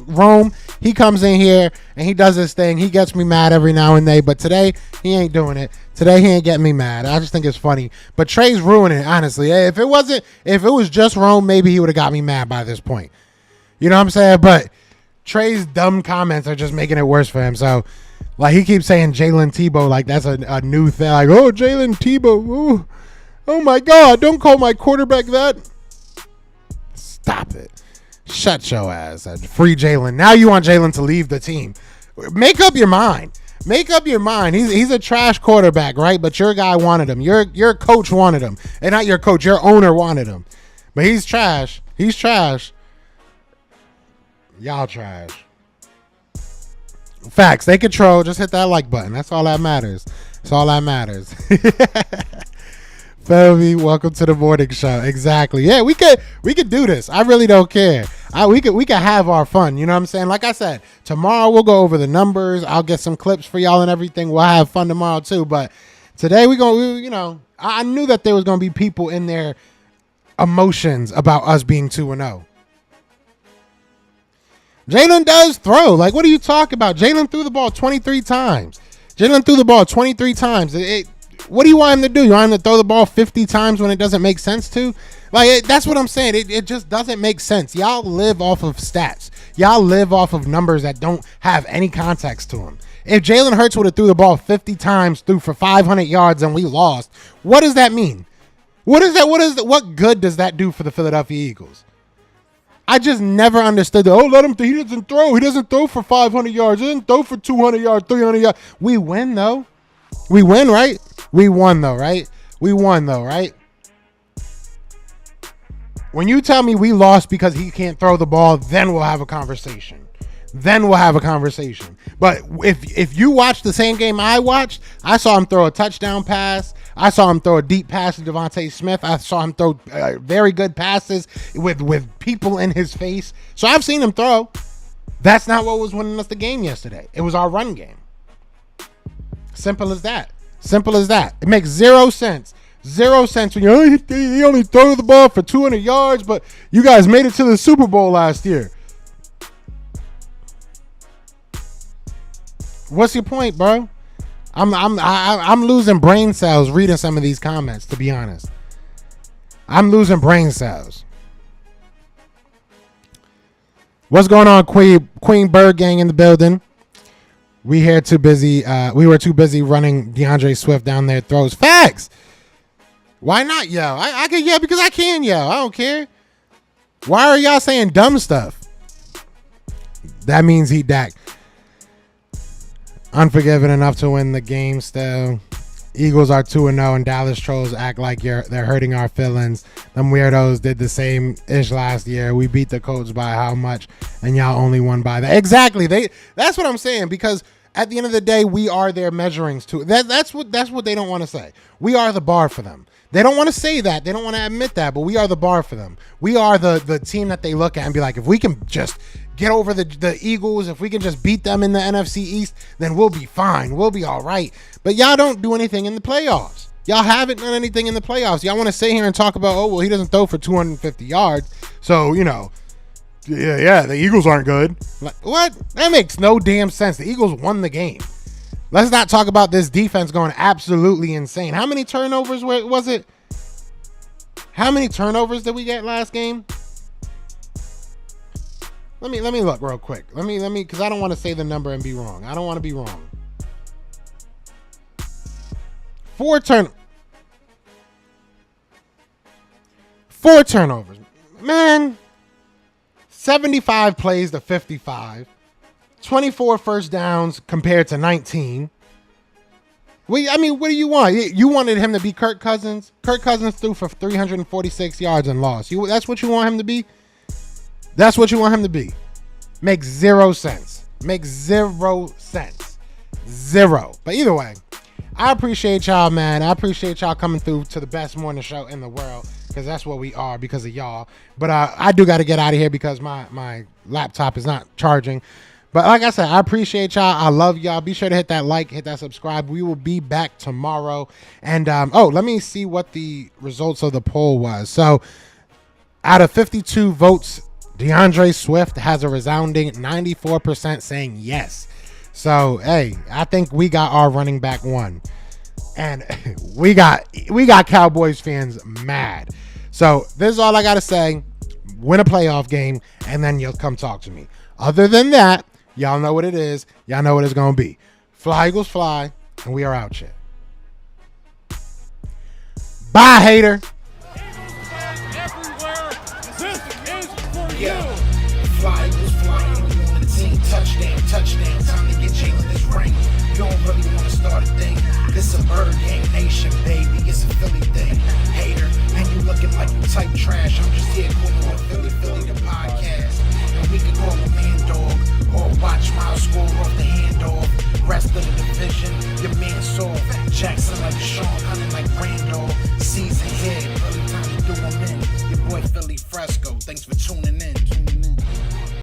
Rome. He comes in here and he does his thing. He gets me mad every now and then, but today he ain't doing it. Today he ain't getting me mad. I just think it's funny. But Trey's ruining it, honestly. If it was just Rome, maybe he would have got me mad by this point. You know what I'm saying? But Trey's dumb comments are just making it worse for him. So, like, he keeps saying Jalen Tebow, like that's a new thing. Like, oh, Jalen Tebow. Oh my God! Don't call my quarterback that. Stop it. Shut your ass. Free Jalen. Now you want Jalen to leave the team. Make up your mind. Make up your mind. He's a trash quarterback, right? But your guy wanted him. Your coach wanted him. And not your coach, your owner wanted him. But he's trash. He's trash. Y'all trash. Facts. They control. Just hit that like button. That's all that matters. That's all that matters. Felby, welcome to the morning show. Exactly. Yeah, we could do this. I really don't care. We could have our fun. You know what I'm saying? Like I said, tomorrow we'll go over the numbers. I'll get some clips for y'all and everything. We'll have fun tomorrow too. But today I knew that there was gonna be people in their emotions about us being 2-0. Jalen does throw. Like, what are you talking about? Jalen threw the ball 23 times. What do you want him to do? You want him to throw the ball 50 times when it doesn't make sense to? Like, that's what I'm saying. It just doesn't make sense. Y'all live off of stats. Y'all live off of numbers that don't have any context to them. If Jalen Hurts would have threw the ball 50 times, threw for 500 yards, and we lost, what does that mean? What good does that do for the Philadelphia Eagles? I just never understood let him. He doesn't throw. He doesn't throw for 500 yards. He doesn't throw for 200 yards, 300 yards. We win, though. We win, right? We won, though, right? When you tell me we lost because he can't throw the ball, then we'll have a conversation. But if you watch the same game I watched, I saw him throw a touchdown pass. I saw him throw a deep pass to Devontae Smith. I saw him throw very good passes with people in his face. So I've seen him throw. That's not what was winning us the game yesterday. It was our run game. Simple as that. It makes zero sense. When he only threw the ball for 200 yards, but you guys made it to the Super Bowl last year. What's your point, bro? I'm losing brain cells reading some of these comments, to be honest. I'm losing brain cells. What's going on, Queen Bird Gang in the building? We were too busy running Deandre Swift down their throats. Facts. Why not yell? I can yell because I can yell. I don't care. Why are y'all saying dumb stuff? That means he Dak. Unforgiving enough to win the game still. Eagles are 2-0 and Dallas Trolls act like they're hurting our feelings. Them weirdos did the same-ish last year. We beat the Colts by how much and y'all only won by that. Exactly. That's what I'm saying, because at the end of the day, we are their measurings too. That's what they don't want to say. We are the bar for them. They don't want to say that. They don't want to admit that, but we are the bar for them. We are the team that they look at and be like, if we can just get over the Eagles, if we can just beat them in the NFC East, then we'll be fine. We'll be all right. But y'all don't do anything in the playoffs. Y'all haven't done anything in the playoffs. Y'all want to sit here and talk about, he doesn't throw for 250 yards. So, the Eagles aren't good. Like, what? That makes no damn sense. The Eagles won the game. Let's not talk about this defense going absolutely insane. How many turnovers was it? How many turnovers did we get last game? Let me look real quick. Let me because I don't want to say the number and be wrong. I don't want to be wrong. 4 turnovers. Man, 75 plays to 55. 24 first downs compared to 19. What do you want? You wanted him to be Kirk Cousins? Kirk Cousins threw for 346 yards and lost. That's what you want him to be? That's what you want him to be. Makes zero sense. Zero. But either way, I appreciate y'all, man. I appreciate y'all coming through to the best morning show in the world, because that's what we are because of y'all. But I do got to get out of here because my laptop is not charging. But like I said, I appreciate y'all. I love y'all. Be sure to hit that like, hit that subscribe. We will be back tomorrow. And, let me see what the results of the poll was. So, out of 52 votes, Deandre Swift has a resounding 94% saying yes. So, hey, I think we got our running back one. And we got Cowboys fans mad. So, this is all I got to say. Win a playoff game, and then you'll come talk to me. Other than that, y'all know what it is. Y'all know what it's going to be. Fly, Eagles, fly, and we are out shit. Bye, hater. Yeah. Fly, Eagles, flying on the team. Touchdown. Time to get Jalen this ring. You don't It's a Bird Gang Nation, baby. It's a Philly thing. Hater, and you looking like you type trash. I'm just here calling with Philly the podcast. And we can call a man dog or watch Miles score off the handoff. Rest of the division, your man saw Jackson like Sean, hunting like Randolph. Season here, early time to do them in. Your boy Philly Fresco. Thanks for tuning in.